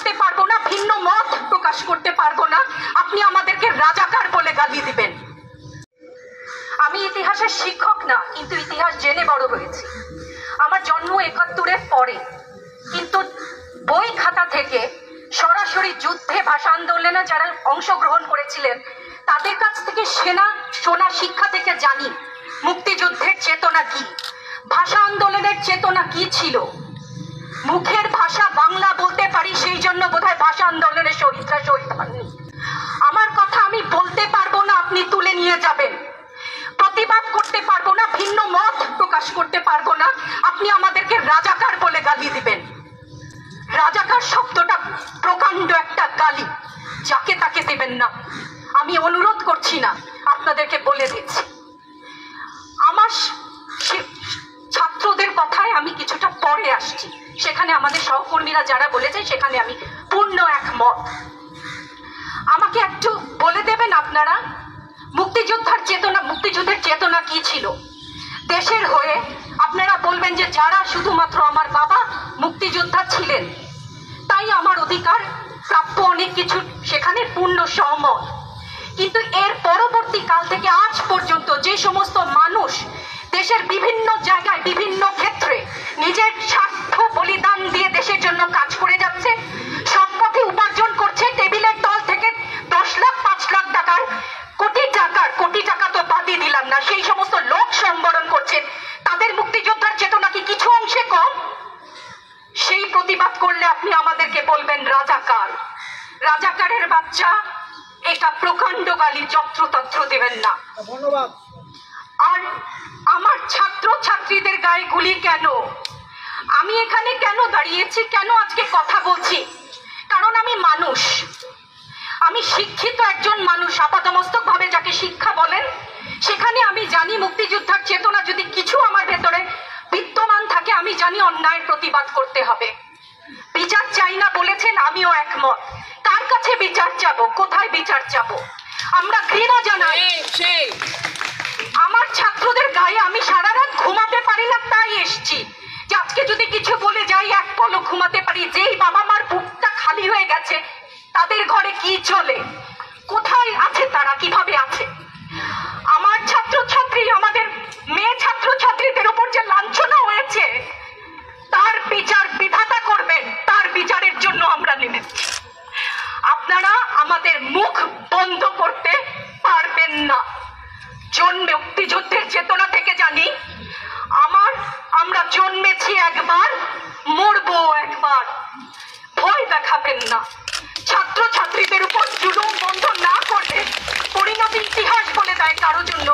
করতে পারবো না, ভিন্ন মত প্রকাশ করতে পারবো না, আপনি আমাদেরকে রাজাকার বলে গালি দিবেন। আমি ইতিহাসের শিক্ষক না, কিন্তু ইতিহাস জেনে বড় হয়েছি। আমার জন্ম ৭১-এর পরে, কিন্তু বই খাতা থেকে সরাসরি যুদ্ধে ভাষা আন্দোলনে যারা অংশগ্রহণ করেছিলেন তাদের কাছ থেকে শোনা শিক্ষা থেকে জানি মুক্তিযুদ্ধের চেতনা কি, ভাষা আন্দোলনের চেতনা কি ছিল। মুখের ভাষা বাংলা বলতে পারি, সেই জন্য বোধহয় ভাষা আন্দোলনের শহীদরা শহীদ হননি। আমার কথা আমি বলতে পারবো না, আপনি তুলে নিয়ে যাবেন। প্রতিবাদ করতে পারবো না, ভিন্ন মত প্রকাশ করতে পারবো না, আপনি আমাদেরকে রাজাকার বলে গালি দিবেন। রাজাকার শব্দটা প্রকাণ্ড একটা গালি, যাকে তাকে দেবেন না। আমি অনুরোধ করছি না, আপনাদেরকে বলে দিচ্ছি। আমার ছাত্রদের কথায় আমি কিছুটা পরে আসছি, সেখানে আমাদের সহকর্মীরা যারা বলেছে সেখানে আমি পূর্ণ একমত। আমাকে একটু বলে দেবেন আপনারা, মুক্তিযুদ্ধের চেতনা কি ছিল দেশের হয়ে। আপনারা বলবেন যে যারা শুধুমাত্র আমার বাবা মুক্তিযোদ্ধা ছিলেন তাই আমার অধিকার প্রাপ্য অনেক কিছু, সেখানে পূর্ণ সহমত। কিন্তু এর পরবর্তী কাল থেকে আজ পর্যন্ত যে সমস্ত মানুষ দেশের বিভিন্ন জায়গায় বিভিন্ন ক্ষেত্রে নিজের স্বার্থ বলিদান দিয়ে দেশের জন্য কাজ করে যাচ্ছে, সব পথে উপার্জন করছে, টেবিলের তল থেকে 10 লাখ 5 লাখ টাকার কোটি টাকা তো বাদই দিলাম না, সেই সমস্ত লোক সংবরণ করছেন, তাদের মুক্তিযোদ্ধার চেতনা কি কিছু অংশে কম? সেই প্রতিবাদ করলে আপনি আমাদেরকে বলবেন রাজাকার। রাজাকারের বাচ্চা, এটা প্রকাণ্ড গালি, যত্রতত্র দেবেন না। ধন্যবাদ। আর আমার ছাত্র ছাত্রীদের গায়ে গুলি কেন? আমি এখানে কেন দাঁড়িয়েছি, কেন আজকে কথা বলছি? কারণ আমি মানুষ, আমি শিক্ষিত একজন মানুষ, আপাতমস্তক ভাবে যাকে শিক্ষা বলেন। সেখানে আমি জানি মুক্তিযোদ্ধার চেতনা যদি কিছু আমার ভেতরে বিদ্যমান থাকে, আমি জানি অন্যায়ের প্রতিবাদ করতে হবে। বিচার চাই না বলেছেন, আমিও একমত। কার কাছে বিচার চাবো, কোথায় বিচার চাবো? আমরা ঘৃণা জানাই। আমার ছাত্রদের গায়ে আমি সারা রাত ঘুমাতে পারি না, তাই এসছি যে আজকে যদি কিছু বলে যাই এক পলক ঘুমাতে পারি। যেই বাবা মার বুকটা খালি হয়ে গেছে, তাদের ঘরে কি চলে, কোথায় আছে তারা, কিভাবে আছে? আমার ছাত্রছাত্রী, আমাদের মেয়ে ছাত্রছাত্রীদের উপর যে লাঞ্ছনা হয়েছে, তার বিচার বিধাতা করবেন, তার বিচারের জন্য আমরা নেমেছি। আপনারা আমাদের মুখ বন্ধ করতে পারবেন না। মুক্তিযুদ্ধের চেতনা থেকে জানি আমরা জন্মেছি একবার, মরবো একবার। ভয় দেখাবেন না। ছাত্রছাত্রীদের উপর জুলুম বন্ধ না করলে পরিণতি ইতিহাস বলে দেয় কারো জন্য